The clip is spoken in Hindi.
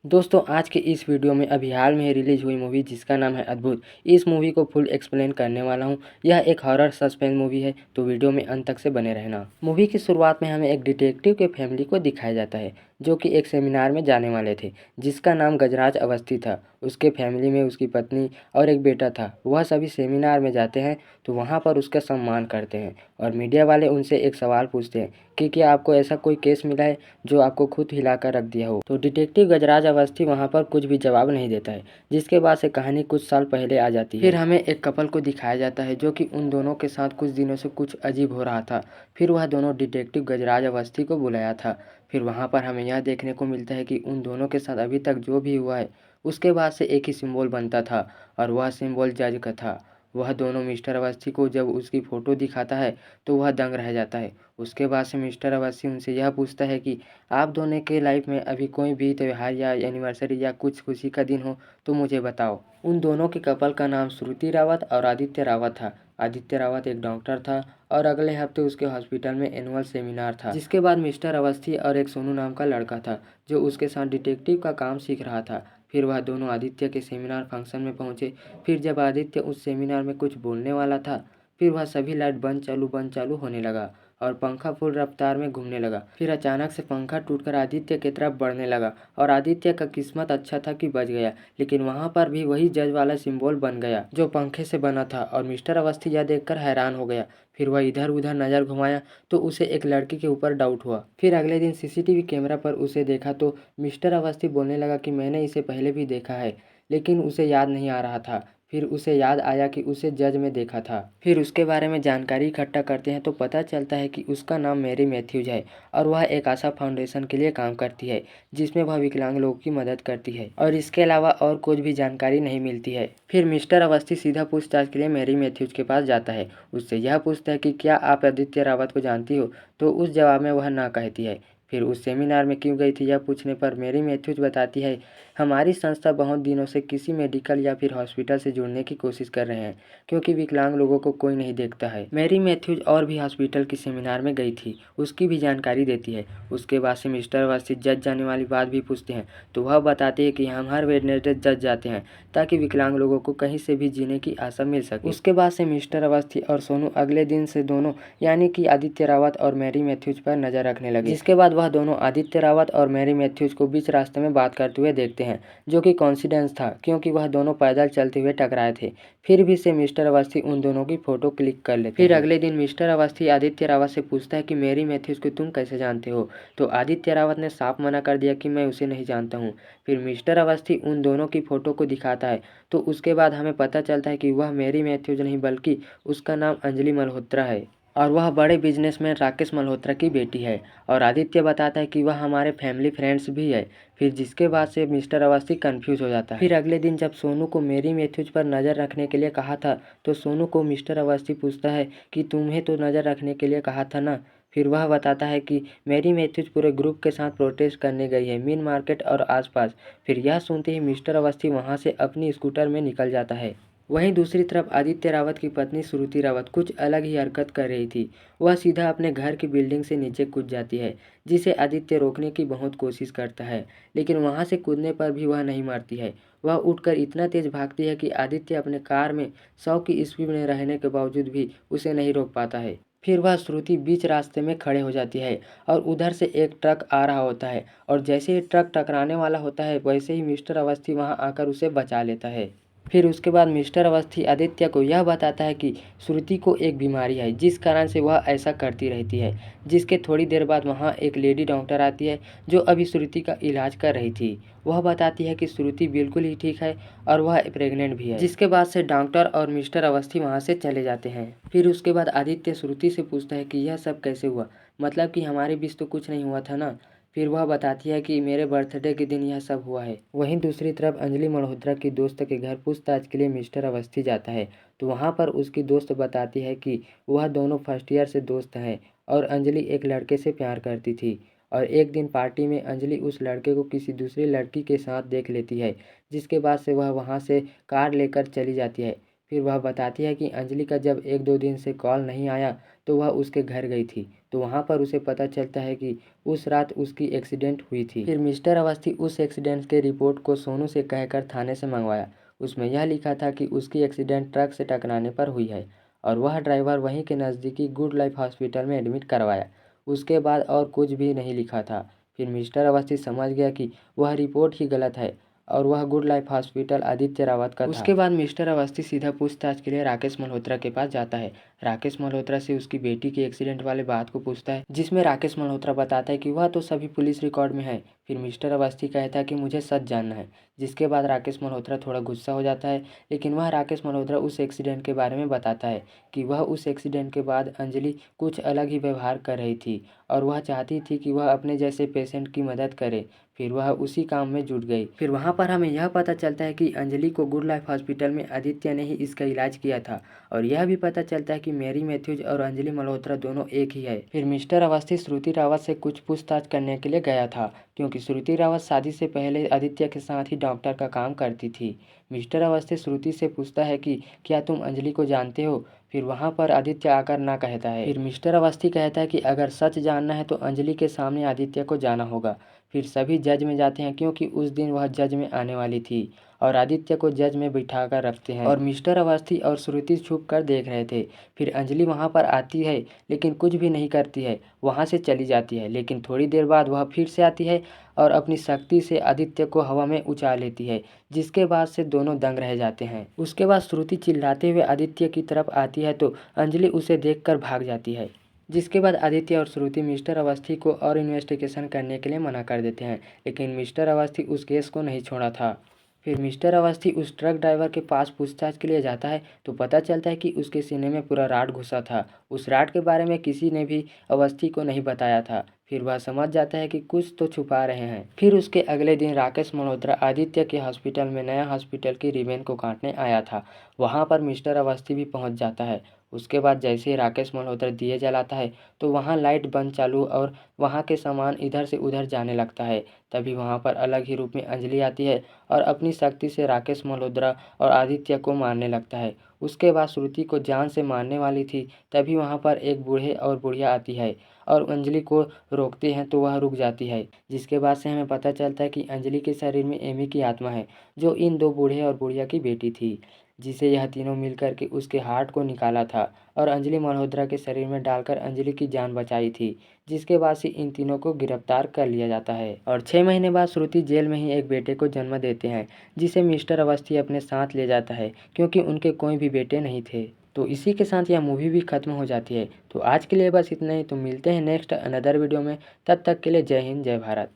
दोस्तों आज के इस वीडियो में अभी हाल में रिलीज हुई मूवी जिसका नाम है अद्भुत। इस मूवी को फुल एक्सप्लेन करने वाला हूँ। यह एक हॉरर सस्पेंस मूवी है, तो वीडियो में अंत तक से बने रहना। मूवी की शुरुआत में हमें एक डिटेक्टिव के फैमिली को दिखाया जाता है जो कि एक सेमिनार में जाने वाले थे जिसका नाम गजराज अवस्थी था। उसके फैमिली में उसकी पत्नी और एक बेटा था। वह सभी सेमिनार में जाते हैं तो वहाँ पर उसका सम्मान करते हैं और मीडिया वाले उनसे एक सवाल पूछते हैं कि क्या आपको ऐसा कोई केस मिला है जो आपको खुद हिलाकर रख दिया हो। तो डिटेक्टिव गजराज अवस्थी वहाँ पर कुछ भी जवाब नहीं देता है, जिसके बाद से कहानी कुछ साल पहले आ जाती है। फिर हमें एक कपल को दिखाया जाता है जो कि उन दोनों के साथ कुछ दिनों से कुछ अजीब हो रहा था। फिर वह दोनों डिटेक्टिव गजराज अवस्थी को बुलाया था। फिर वहाँ पर हमें यह देखने को मिलता है कि उन दोनों के साथ अभी तक जो भी हुआ है उसके बाद से एक ही सिंबल बनता था और वह सिंबल जज का था। वह दोनों मिस्टर अवस्थी को जब उसकी फ़ोटो दिखाता है तो वह दंग रह जाता है। उसके बाद से मिस्टर अवस्थी उनसे यह पूछता है कि आप दोनों के लाइफ में अभी कोई भी त्यौहार या एनिवर्सरी या कुछ खुशी का दिन हो तो मुझे बताओ। उन दोनों के कपल का नाम श्रुति रावत और आदित्य रावत था। आदित्य रावत एक डॉक्टर था और अगले हफ्ते उसके हॉस्पिटल में एनुअल सेमिनार था। जिसके बाद मिस्टर अवस्थी और एक सोनू नाम का लड़का था जो उसके साथ डिटेक्टिव का काम सीख रहा था। फिर वह दोनों आदित्य के सेमिनार फंक्शन में पहुंचे। फिर जब आदित्य उस सेमिनार में कुछ बोलने वाला था फिर वह सभी लाइट बंद चालू होने लगा और पंखा फुल रफ्तार में घूमने लगा। फिर अचानक से पंखा टूटकर आदित्य की तरफ बढ़ने लगा और आदित्य का किस्मत अच्छा था कि बच गया, लेकिन वहां पर भी वही जज वाला सिंबल बन गया जो पंखे से बना था और मिस्टर अवस्थी यह देखकर हैरान हो गया। फिर वह इधर उधर नजर घुमाया तो उसे एक लड़की के ऊपर डाउट हुआ। फिर अगले दिन सीसीटीवी कैमरा पर उसे देखा तो मिस्टर अवस्थी बोलने लगा कि मैंने इसे पहले भी देखा है, लेकिन उसे याद नहीं आ रहा था। फिर उसे याद आया कि उसे जज में देखा था। फिर उसके बारे में जानकारी इकट्ठा करते हैं तो पता चलता है कि उसका नाम मैरी मैथ्यूज है और वह एक आशा फाउंडेशन के लिए काम करती है जिसमें वह विकलांग लोगों की मदद करती है और इसके अलावा और कुछ भी जानकारी नहीं मिलती है। फिर मिस्टर अवस्थी सीधा पूछताछ के लिए मैरी मैथ्यूज के पास जाता है। उससे यह पूछता है कि क्या आप आदित्य रावत को जानती हो, तो उस जवाब में वह ना कहती है। फिर उस सेमिनार में क्यों गई थी यह पूछने पर मैरी मैथ्यूज बताती है, हमारी संस्था बहुत दिनों से किसी मेडिकल या फिर हॉस्पिटल से जुड़ने की कोशिश कर रहे हैं क्योंकि विकलांग लोगों को कोई नहीं देखता है। मैरी मैथ्यूज और भी हॉस्पिटल की सेमिनार में गई थी, उसकी भी जानकारी देती है। उसके बाद से मिस्टर अवस्थी जज जाने वाली बात भी पूछते हैं तो वह बताते हैं कि हम हर वेडनेसडे जज जाते हैं ताकि विकलांग लोगों को कहीं से भी जीने की आशा मिल सके। उसके बाद से मिस्टर अवस्थी और सोनू अगले दिन से दोनों यानी कि आदित्य रावत और मैरी मैथ्यूज पर नजर रखने लगे, जिसके बाद वह दोनों आदित्य रावत और मैरी मैथ्यूज को बीच रास्ते में बात करते हुए देखते हैं जो कि कॉन्सिडेंस था क्योंकि वह दोनों पैदल चलते हुए टकराए थे। फिर भी से मिस्टर अवस्थी उन दोनों की फोटो क्लिक कर लेते फिर अगले दिन मिस्टर अवस्थी आदित्य रावत से पूछता है कि मैरी मैथ्यूज को तुम कैसे जानते हो, तो आदित्य रावत ने साफ मना कर दिया कि मैं उसे नहीं जानता हूँ। फिर मिस्टर अवस्थी उन दोनों की फोटो को दिखाता है तो उसके बाद हमें पता चलता है कि वह मैरी मैथ्यूज नहीं बल्कि उसका नाम अंजलि मल्होत्रा है और वह बड़े बिजनेसमैन राकेश मल्होत्रा की बेटी है। और आदित्य बताता है कि वह हमारे फैमिली फ्रेंड्स भी है। फिर जिसके बाद से मिस्टर अवस्थी कंफ्यूज हो जाता है। फिर अगले दिन जब सोनू को मैरी मैथ्यूज पर नज़र रखने के लिए कहा था तो सोनू को मिस्टर अवस्थी पूछता है कि तुम्हें तो नज़र रखने के लिए कहा था ना। फिर वह बताता है कि मैरी मैथ्यूज पूरे ग्रुप के साथ प्रोटेस्ट करने गई है मीन मार्केट और आसपास। फिर यह सुनते ही मिस्टर अवस्थी वहां से अपनी स्कूटर में निकल जाता है। वहीं दूसरी तरफ आदित्य रावत की पत्नी श्रुति रावत कुछ अलग ही हरकत कर रही थी। वह सीधा अपने घर की बिल्डिंग से नीचे कूद जाती है, जिसे आदित्य रोकने की बहुत कोशिश करता है, लेकिन वहां से कूदने पर भी वह नहीं मरती है। वह उठकर इतना तेज भागती है कि आदित्य अपने कार में 100 की स्पीड में रहने के बावजूद भी उसे नहीं रोक पाता है। फिर वह श्रुति बीच रास्ते में खड़े हो जाती है और उधर से एक ट्रक आ रहा होता है और जैसे ही ट्रक टकराने वाला होता है वैसे ही मिस्टर अवस्थी वहां आकर उसे बचा लेता है। फिर उसके बाद मिस्टर अवस्थी आदित्य को यह बताता है कि श्रुति को एक बीमारी है जिस कारण से वह ऐसा करती रहती है। जिसके थोड़ी देर बाद वहाँ एक लेडी डॉक्टर आती है जो अभी श्रुति का इलाज कर रही थी। वह बताती है कि श्रुति बिल्कुल ही ठीक है और वह प्रेग्नेंट भी है। जिसके बाद से डॉक्टर और मिस्टर अवस्थी वहाँ से चले जाते हैं। फिर उसके बाद आदित्य श्रुति से पूछता है कि यह सब कैसे हुआ, मतलब कि हमारे बीच तो कुछ नहीं हुआ था ना। फिर वह बताती है कि मेरे बर्थडे के दिन यह सब हुआ है। वहीं दूसरी तरफ अंजलि मल्होत्रा की दोस्त के घर पूछताछ के लिए मिस्टर अवस्थी जाता है तो वहां पर उसकी दोस्त बताती है कि वह दोनों फर्स्ट ईयर से दोस्त हैं और अंजलि एक लड़के से प्यार करती थी और एक दिन पार्टी में अंजलि उस लड़के को किसी दूसरी लड़की के साथ देख लेती है, जिसके बाद से वह वहां से कार लेकर चली जाती है। फिर वह बताती है कि अंजलि का जब 1-2 दिन से कॉल नहीं आया तो वह उसके घर गई थी। तो वहाँ पर उसे पता चलता है कि उस रात उसकी एक्सीडेंट हुई थी। फिर मिस्टर अवस्थी उस एक्सीडेंट के रिपोर्ट को सोनू से कहकर थाने से मंगवाया। उसमें यह लिखा था कि उसकी एक्सीडेंट ट्रक से टकराने पर हुई है और वह ड्राइवर वहीं के नज़दीकी गुड लाइफ हॉस्पिटल में एडमिट करवाया। उसके बाद और कुछ भी नहीं लिखा था। फिर मिस्टर अवस्थी समझ गया कि वह रिपोर्ट ही गलत है और वह good life hospital Aditya Rawat का था। उसके बाद मिस्टर अवस्थी सीधा पूछताछ के लिए राकेश मल्होत्रा के पास जाता है। राकेश मल्होत्रा से उसकी बेटी के एक्सीडेंट वाले बात को पूछता है, जिसमें राकेश मल्होत्रा बताता है कि वह तो सभी पुलिस रिकॉर्ड में है। फिर मिस्टर अवस्थी कहता है कि मुझे सच जानना है, जिसके बाद राकेश मल्होत्रा थोड़ा गुस्सा हो जाता है। लेकिन वह राकेश मल्होत्रा उस एक्सीडेंट के बारे में बताता है कि वह उस एक्सीडेंट के बाद अंजलि कुछ अलग ही व्यवहार कर रही थी और वह चाहती थी कि वह अपने जैसे पेशेंट की मदद करे। फिर वह उसी काम में जुट गई। फिर वहाँ पर हमें यह पता चलता है कि अंजलि को गुड लाइफ हॉस्पिटल में आदित्य ने ही इसका इलाज किया था और यह भी पता चलता है कि मेरी मैथ्यूज और अंजलि मल्होत्रा दोनों एक ही है। फिर मिस्टर अवस्थी श्रुति रावत से कुछ पूछताछ करने के लिए गया था, क्योंकि श्रुति रावत शादी से पहले आदित्य के साथ ही डॉक्टर का काम करती थी। मिस्टर अवस्थी श्रुति से पूछता है कि क्या तुम अंजलि को जानते हो। फिर वहाँ पर आदित्य आकर ना कहता है। फिर मिस्टर अवस्थी कहता है कि अगर सच जानना है तो अंजलि के सामने आदित्य को जाना होगा। फिर सभी जज में जाते हैं, क्योंकि उस दिन वह जज में आने वाली थी और आदित्य को जज में बिठा कर रखते हैं और मिस्टर अवस्थी और श्रुति छुप कर देख रहे थे। फिर अंजलि वहाँ पर आती है लेकिन कुछ भी नहीं करती है, वहाँ से चली जाती है। लेकिन थोड़ी देर बाद वह फिर से आती है और अपनी शक्ति से आदित्य को हवा में उछाल लेती है, जिसके बाद से दोनों दंग रह जाते हैं। उसके बाद श्रुति चिल्लाते हुए आदित्य की तरफ आती है तो अंजलि उसे देखकर भाग जाती है, जिसके बाद आदित्य और श्रुति मिस्टर अवस्थी को और इन्वेस्टिगेशन करने के लिए मना कर देते हैं। लेकिन मिस्टर अवस्थी उस केस को नहीं छोड़ा था। फिर मिस्टर अवस्थी उस ट्रक ड्राइवर के पास पूछताछ के लिए जाता है तो पता चलता है कि उसके सीने में पूरा राड घुसा था। उस राड के बारे में किसी ने भी अवस्थी को नहीं बताया था। फिर वह समझ जाता है कि कुछ तो छुपा रहे हैं। फिर उसके अगले दिन राकेश मल्होत्रा आदित्य के हॉस्पिटल में नया हॉस्पिटल की रिबन को काटने आया था। वहाँ पर मिस्टर अवस्थी भी पहुँच जाता है। उसके बाद जैसे ही राकेश मल्होत्रा दिए जलाता है तो वहाँ लाइट बंद चालू और वहाँ के सामान इधर से उधर जाने लगता है। तभी वहाँ पर अलग ही रूप में अंजलि आती है और अपनी शक्ति से राकेश मल्होत्रा और आदित्य को मारने लगता है। उसके बाद श्रुति को जान से मारने वाली थी, तभी वहाँ पर एक बूढ़े और बुढ़िया आती है और अंजलि को रोकते हैं तो वह रुक जाती है। जिसके बाद से हमें पता चलता है कि अंजलि के शरीर में एमी की आत्मा है, जो इन दो बूढ़े और बुढ़िया की बेटी थी, जिसे यह तीनों मिलकर के उसके हार्ट को निकाला था और अंजलि मल्होत्रा के शरीर में डालकर अंजलि की जान बचाई थी। जिसके बाद से इन तीनों को गिरफ्तार कर लिया जाता है और 6 महीने बाद श्रुति जेल में ही एक बेटे को जन्म देते हैं, जिसे मिस्टर अवस्थी अपने साथ ले जाता है, क्योंकि उनके कोई भी बेटे नहीं थे। तो इसी के साथ यह मूवी भी खत्म हो जाती है। तो आज के लिए बस इतना ही। तो मिलते हैं नेक्स्ट अनदर वीडियो में। तब तक के लिए जय हिंद, जय भारत।